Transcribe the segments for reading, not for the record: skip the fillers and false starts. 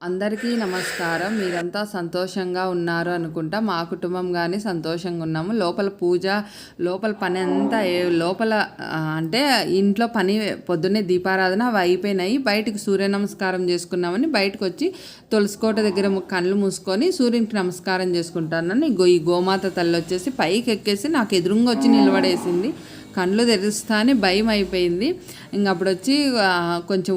అందరికీ నమస్కారం. మీరంతా సంతోషంగా ఉన్నారు అనుకుంటా. మా కుటుంబం కానీ సంతోషంగా ఉన్నాము. లోపల పూజ, లోపల పని అంతా లోపల అంటే ఇంట్లో పని పొద్దున్నే దీపారాధన అవి అయిపోయినాయి. బయటికి సూర్య నమస్కారం చేసుకున్నామని బయటకు వచ్చి తులసికోట దగ్గర కళ్ళు మూసుకొని సూర్యునికి నమస్కారం చేసుకుంటానని ఈ గోమాత తల్లి వచ్చేసి పైకి ఎక్కేసి నాకు ఎదురుగా వచ్చి నిలబడేసింది. కళ్ళు తెరుస్తానే భయం అయిపోయింది. ఇంక అప్పుడు వచ్చి కొంచెం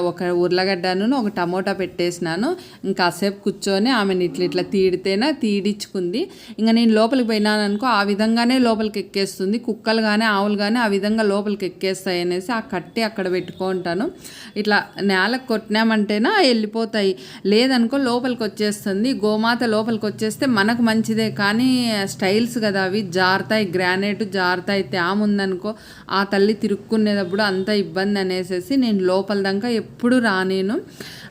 ఒక ఉర్లగడ్డను ఒక టమోటా పెట్టేసినాను. ఇంకా కాసేపు కూర్చొని ఆమెను ఇట్లా తీడితేనే తీడిచ్చుకుంది. ఇంకా నేను లోపలికి పోయినాను అనుకో ఆ విధంగానే లోపలికి ఎక్కేస్తుంది. కుక్కలు కానీ ఆవులు కానీ ఆ విధంగా లోపలికి ఎక్కేస్తాయి అనేసి ఆ కట్టి అక్కడ పెట్టుకుంటాను. ఇట్లా నేలకు కొట్టినామంటేనా వెళ్ళిపోతాయి, లేదనుకో లోపలికి వచ్చేస్తుంది. గోమాత లోపలికి వచ్చేస్తే మనకు మంచిదే, కానీ స్టైల్స్ కదా అవి, జారుతాయి, గ్రానైట్ జారుతాయి. ఉందనుకో ఆ తల్లి తిరుక్కునేటప్పుడు అంత ఇబ్బంది అనేసి నేను లోపల దాకా ఎప్పుడు రానేను.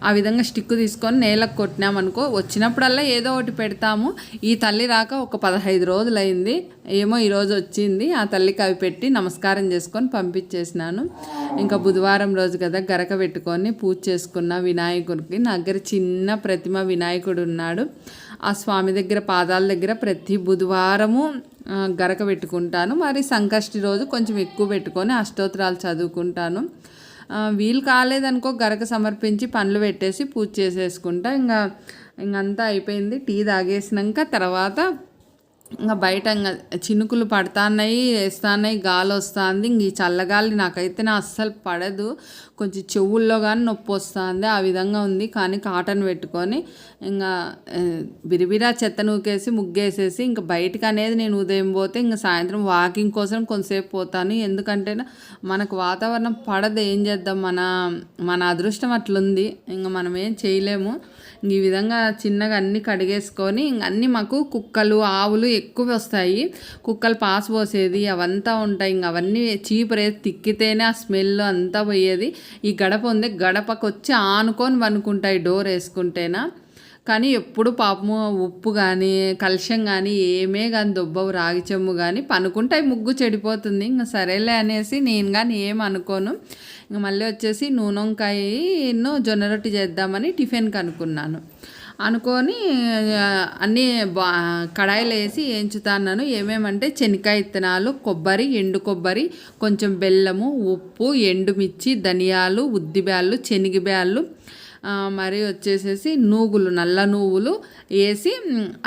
ఆ విధంగా స్టిక్ తీసుకొని నేలకు కొట్టినామనుకో వచ్చినప్పుడల్లా ఏదో ఒకటి పెడతాము. ఈ తల్లి రాక ఒక 15 రోజులైంది ఏమో, ఈరోజు వచ్చింది. ఆ తల్లికి అవి పెట్టి నమస్కారం చేసుకొని పంపించేసినాను. ఇంకా బుధవారం రోజు కదా గరక పెట్టుకొని పూజ చేసుకున్న వినాయకుడికి. నా దగ్గర చిన్న ప్రతిమ వినాయకుడు ఉన్నాడు. ఆ స్వామి దగ్గర పాదాల దగ్గర ప్రతి బుధవారము గరక పెట్టుకుంటాను. మరి సంకష్టి రోజు కొంచెం ఎక్కువ పెట్టుకొని అష్టోత్తరాలు చదువుకుంటాను. వీలు కాలేదనుకో గరక సమర్పించి పండ్లు పెట్టేసి పూజ చేసేసుకుంటా. ఇంకంతా అయిపోయింది. టీ తాగేసినాక తర్వాత ఇంకా బయట ఇంకా చినుకులు పడుతున్నాయి, వేస్తున్నాయి, గాలి వస్తుంది. ఇంక ఈ చల్లగాలి నాకైతే అస్సలు పడదు. కొంచెం చెవుల్లో కానీ నొప్పి వస్తుంది, ఆ విధంగా ఉంది. కానీ కాటన్ పెట్టుకొని ఇంకా బిరిబిరా చెత్త నూకేసి ముగ్గేసేసి ఇంకా బయటకు అనేది నేను ఉదయం పోతే ఇంకా సాయంత్రం వాకింగ్ కోసం కొంతసేపు పోతాను. ఎందుకంటే మనకు వాతావరణం పడదు, ఏం చేద్దాం, మన అదృష్టం అట్లుంది. ఇంకా మనం ఏం చేయలేము. ఈ విధంగా చిన్నగా అన్నీ కడిగేసుకొని అన్నీ మాకు కుక్కలు ఆవులు ఎక్కువ వస్తాయి. కుక్కలు పాస్ పోసేది అవంతా ఉంటాయి. ఇంక అవన్నీ చీపురేసి తిక్కితేనే ఆ స్మెల్ అంతా పోయేది. ఈ గడప ఉంది, గడపకు వచ్చి ఆనుకొని పనుకుంటాయి డోర్ వేసుకుంటేనా. కానీ ఎప్పుడు పాపము ఉప్పు కానీ కలుషం కానీ ఏమే కానీ దొబ్బవు, రాగి చెమ్ము కానీ పనుకుంటాయి, ముగ్గు చెడిపోతుంది. ఇంకా సరేలే అనేసి నేను కానీ ఏం అనుకోను. ఇంక మళ్ళీ వచ్చేసి నూనె వంకాయను జొన్న రొట్టి చేద్దామని టిఫిన్కి అనుకొని అన్నీ కడాయిలో వేసి వేయించుతాను. ఏమేమంటే శనక్కాయ విత్తనాలు, కొబ్బరి, ఎండు కొబ్బరి, కొంచెం బెల్లము, ఉప్పు, ఎండుమిర్చి, ధనియాలు, ఉద్దిబ్యాళ్ళు, శనగబ్యాళ్ళు, మరి వచ్చేసేసి నూగులు, నల్ల నువ్వులు వేసి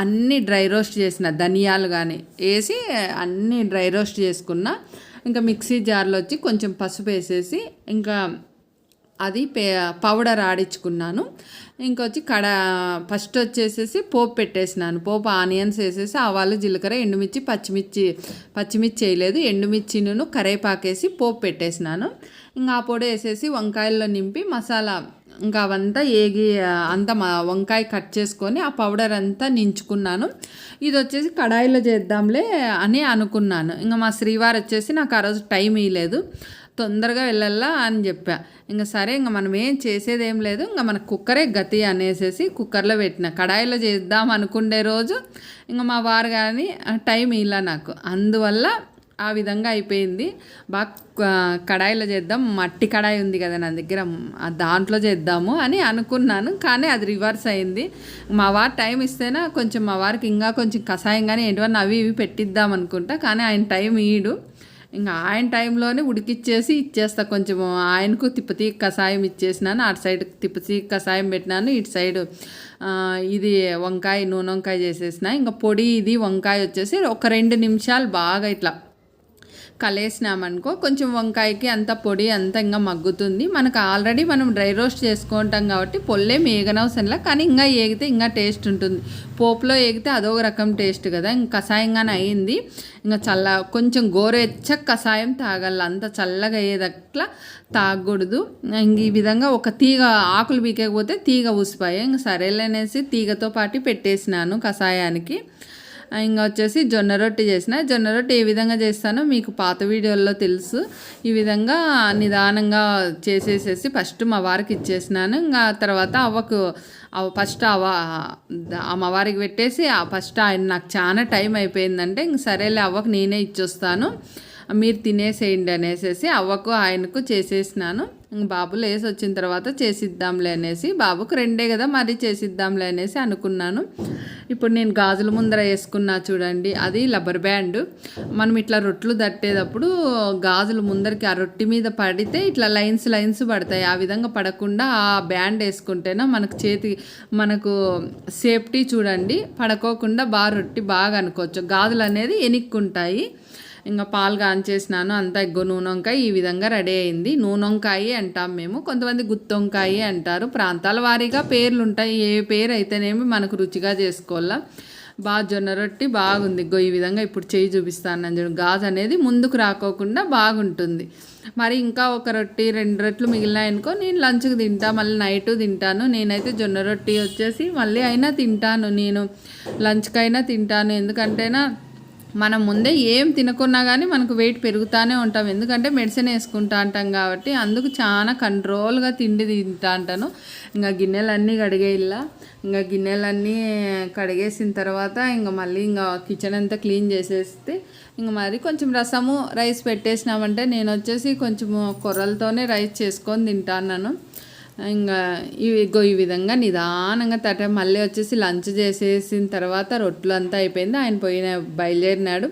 అన్నీ డ్రై రోస్ట్ చేసిన, ధనియాలు కానీ వేసి అన్నీ డ్రై రోస్ట్ చేసుకున్న. ఇంకా మిక్సీ జార్లో వచ్చి కొంచెం పసుపు వేసేసి ఇంకా అది పౌడర్ ఆడించుకున్నాను. ఇంకొచ్చి ఫస్ట్ వచ్చేసేసి పోపు పెట్టేసినాను. పోపు ఆనియన్స్ వేసేసి ఆవాలు, జీలకర్ర, ఎండుమిర్చి, పచ్చిమిర్చి వేయలేదు, ఎండుమిర్చిను కరేపాకేసి పోపు పెట్టేసినాను. ఇంకా ఆ పొడి వేసేసి వంకాయల్లో నింపి మసాలా ఇంకా అవంతా అంతా వంకాయ కట్ చేసుకొని ఆ పౌడర్ అంతా నించుకున్నాను. ఇది వచ్చేసి కడాయిలో చేద్దాంలే అని అనుకున్నాను. ఇంకా మా శ్రీవారు వచ్చేసి నాకు ఆ రోజు టైం ఇవ్వలేదు, తొందరగా వెళ్ళాలా అని చెప్పా. ఇంకా సరే ఇంకా మనం ఏం చేసేదేం లేదు, ఇంకా మన కుక్కరే గతి అనేసి కుక్కర్లో పెట్టిన. కడాయిలో చేద్దాం అనుకునే రోజు ఇంకా మా వారు కానీ టైం ఇలా నాకు, అందువల్ల ఆ విధంగా అయిపోయింది. బాగా కడాయిలో చేద్దాం, మట్టి కడాయి ఉంది కదా నా దగ్గర, దాంట్లో చేద్దాము అని అనుకున్నాను. కానీ అది రివర్స్ అయింది. మా వారు టైం ఇస్తేనే కొంచెం మా వారికి ఇంకా కొంచెం కషాయం కానీ ఏంటివన్నీ అవి ఇవి పెట్టిద్దాం అనుకుంటా. కానీ ఆయన టైం ఈడు, ఇంకా ఆయన టైంలోనే ఉడికిచ్చేసి ఇచ్చేస్తా. కొంచెం ఆయనకు తిప్పతీ కషాయం ఇచ్చేసినాను, అటు సైడ్ తిప్పతీ కషాయం పెట్టినాను, ఇటు సైడు ఇది నూనె వంకాయ చేసేసిన. ఇంకా పొడి ఇది వంకాయ వచ్చేసి ఒక 2 నిమిషాలు బాగా ఇట్లా కలిసినామనుకో కొంచెం వంకాయకి అంత పొడి అంతా ఇంకా మగ్గుతుంది. మనకు ఆల్రెడీ మనం డ్రై రోస్ట్ చేసుకుంటాం కాబట్టి పొల్లే ఏగనవసరంలా, కానీ ఇంకా ఏగితే ఇంకా టేస్ట్ ఉంటుంది. పోపులో ఏగితే అదొక రకం టేస్ట్ కదా. ఇంకా కషాయంగానే అయింది. ఇంకా కొంచెం గోరెచ్చ కషాయం తాగాల, అంత చల్లగా అయ్యేదట్లా తాగకూడదు. ఇంక ఈ విధంగా ఒక తీగ ఆకులు పీకేకపోతే తీగ ఊసిపోయాయి. ఇంక సరేలేనేసి తీగతో పాటు పెట్టేసినాను కషాయానికి. ఇంకా వచ్చేసి జొన్న రొట్టి చేసిన. జొన్న రొట్టి ఏ విధంగా చేస్తానో మీకు పాత వీడియోల్లో తెలుసు. ఈ విధంగా నిదానంగా చేసేసేసి ఫస్ట్ మా వారికి ఇచ్చేసినాను. ఇంకా తర్వాత ఫస్ట్ అమ్మవారికి పెట్టేసి ఫస్ట్ ఆయన నాకు చాలా టైం అయిపోయిందంటే ఇంక సరేలే అవ్వకు నేనే ఇచ్చొస్తాను మీరు తినేసేయండి అనేసి అవ్వకు ఆయనకు చేసేసినాను. బాబు లేసి వచ్చిన తర్వాత చేసిద్దాంలే అనేసి, బాబుకు 2 కదా మరి చేసిద్దాంలే అనేసి అనుకున్నాను. ఇప్పుడు నేను గాజుల ముందర వేసుకున్నా చూడండి, అది రబ్బర్ బ్యాండ్. మనం ఇట్లా రొట్లు తట్టేటప్పుడు గాజులు ముందరికి ఆ రొట్టి మీద పడితే ఇట్లా లైన్స్ పడతాయి. ఆ విధంగా పడకుండా ఆ బ్యాండ్ వేసుకుంటేనే మనకు సేఫ్టీ చూడండి, పడుకోకుండా బాగా రొట్టి బాగా అనుకోవచ్చు. గాజులు అనేది ఎనిక్కుంటాయి. ఇంకా పాలు కాంచేసినాను, అంతా ఎగ్గో నూనె వంకాయ ఈ విధంగా రెడీ అయింది. నూనె వంకాయ అంటాం మేము, కొంతమంది గుత్తి వంకాయ అంటారు. ప్రాంతాల వారీగా పేర్లు ఉంటాయి, ఏ పేరు అయితేనేమి మనకు రుచిగా చేసుకోవాలా. బాగా జొన్న రొట్టి బాగుంది. ఈ విధంగా ఇప్పుడు చేయి చూపిస్తాను చూడు, గాజు అనేది ముందుకు రాకోకుండా బాగుంటుంది. మరి ఇంకా ఒక రొట్టి 2 రొట్లు మిగిలినాయనుకో నేను లంచ్కి తింటా, మళ్ళీ నైట్ తింటాను. నేనైతే జొన్న రొట్టి వచ్చేసి మళ్ళీ అయినా తింటాను, నేను లంచ్కైనా తింటాను. ఎందుకంటేనా మనం ముందే ఏం తినకున్నా కానీ మనకు వెయిట్ పెరుగుతూనే ఉంటాం, ఎందుకంటే మెడిసిన్ వేసుకుంటా అంటాం కాబట్టి. అందుకు చాలా కంట్రోల్గా తిండి తింటా అంటాను. ఇంకా గిన్నెలన్నీ కడిగేయాల. ఇంకా గిన్నెలన్నీ కడిగేసిన తర్వాత ఇంకా మళ్ళీ ఇంకా కిచెన్ అంతా క్లీన్ చేసేస్తే ఇంకా మరి కొంచెం రసము రైస్ పెట్టేసినామంటే నేను వచ్చేసి కొంచెం కొర్రలతోనే రైస్ చేసుకొని తింటాను. ఇంకా ఈ విధంగా నిదానంగా మళ్ళీ వచ్చేసి లంచ్ చేసేసిన తర్వాత రొట్లు అంతా అయిపోయింది. ఆయన బయలుదేరినాడు.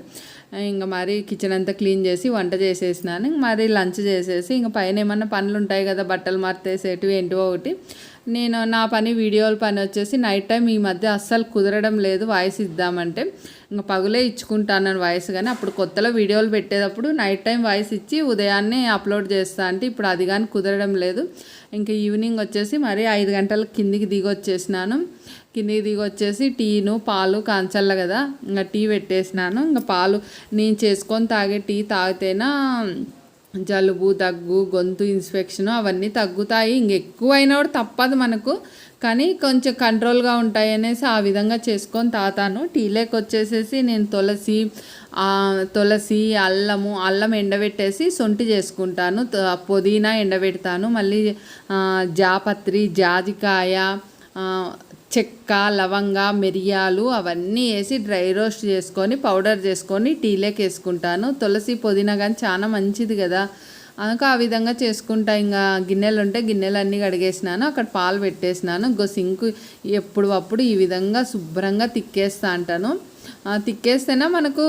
ఇంకా మరి కిచెన్ అంతా క్లీన్ చేసి వంట చేసేసినాను. మరి లంచ్ చేసేసి ఇంకా పైన ఏమన్నా పనులు ఉంటాయి కదా, బట్టలు మర్తేసేటివి ఏంటివో ఒకటి. నేను నా పని వీడియోల పని వచ్చేసి నైట్ టైం ఈ మధ్య అస్సలు కుదరడం లేదు వాయిస్ ఇద్దామంటే. ఇంకా పగులే ఇచ్చుకుంటాను వాయిస్, కానీ అప్పుడు కొత్తలో వీడియోలు పెట్టేటప్పుడు నైట్ టైం వాయిస్ ఇచ్చి ఉదయాన్నే అప్లోడ్ చేస్తా అంటే ఇప్పుడు అది కానీ కుదరడం లేదు. ఇంకా ఈవినింగ్ వచ్చేసి మరి 5 గంటలకు కిందికి దిగొచ్చేసినాను. కిందికి దిగొచ్చేసి టీను పాలు కాంచల్ల కదా, ఇంకా టీ పెట్టేసినాను. ఇంకా పాలు నేను చేసుకొని తాగే టీ తాగితేనా జలుబు దగ్గు గొంతు ఇన్ఫెక్షన్ అవన్నీ తగ్గుతాయి. ఇంకెక్కువైనా కూడా తప్పదు మనకు, కానీ కొంచెం కంట్రోల్గా ఉంటాయి అనేసి ఆ విధంగా చేసుకొని తాతాను. టీలోకి వచ్చేసేసి నేను తులసి అల్లం ఎండబెట్టేసి సొంటి చేసుకుంటాను, పుదీనా ఎండబెడతాను, మళ్ళీ జాపత్రి జాజికాయ చెక్క లవంగ మిరియాలు అవన్నీ వేసి డ్రై రోస్ట్ చేసుకొని పౌడర్ చేసుకొని టీలోకి వేసుకుంటాను. తులసి పుదీనా కానీ చాలా మంచిది కదా, అందుకు ఆ విధంగా చేసుకుంటా. ఇంకా గిన్నెలు ఉంటే గిన్నెలన్నీ కడిగేసినాను, అక్కడ పాలు పెట్టేసినాను. సింకు ఎప్పుడు ఈ విధంగా శుభ్రంగా తిక్కేస్తా అంటాను. తిక్కేస్తేనే మనకు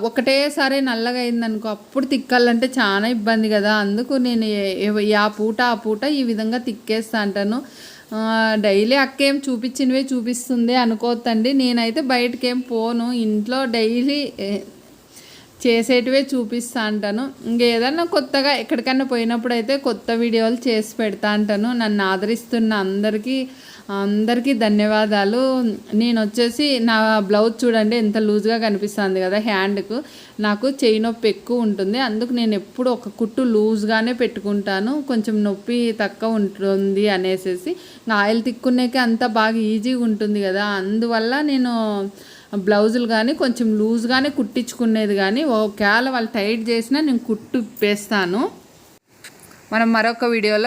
ఒకటేసారి నల్లగా అయిందనుకో అప్పుడు తిక్కాలంటే చాలా ఇబ్బంది కదా, అందుకు నేను ఆ పూట ఈ విధంగా తిక్కేస్తా అంటాను. డైలీ అక్కేం చూపించినవే చూపిస్తుంది అనుకోవద్దండి, నేనైతే బయటకేం పోను, ఇంట్లో డైలీ చేసేటివే చూపిస్తా అంటాను. ఇంకేదన్నా కొత్తగా ఎక్కడికన్నా పోయినప్పుడు అయితే కొత్త వీడియోలు చేసి పెడతా అంటాను. నన్ను ఆదరిస్తున్న అందరికీ ధన్యవాదాలు. నేను వచ్చేసి నా బ్లౌజ్ చూడండి ఎంత లూజ్గా కనిపిస్తుంది కదా, హ్యాండ్కు నాకు చెయ్యి నొప్పి ఎక్కువ ఉంటుంది, అందుకు నేను ఎప్పుడు ఒక కుట్టు లూజ్గానే పెట్టుకుంటాను, కొంచెం నొప్పి తక్కువ ఉంటుంది అనేసి. ఆయిల్ తిక్కునేకి అంతా బాగా ఈజీగా ఉంటుంది కదా, అందువల్ల నేను బ్లౌజులు కానీ కొంచెం లూజ్గానే కుట్టించుకునేది, కానీ ఒకవేళ వాళ్ళు టైట్ చేసినా నేను కుట్టు ఇప్పేస్తాను. మనం మరొక వీడియోలో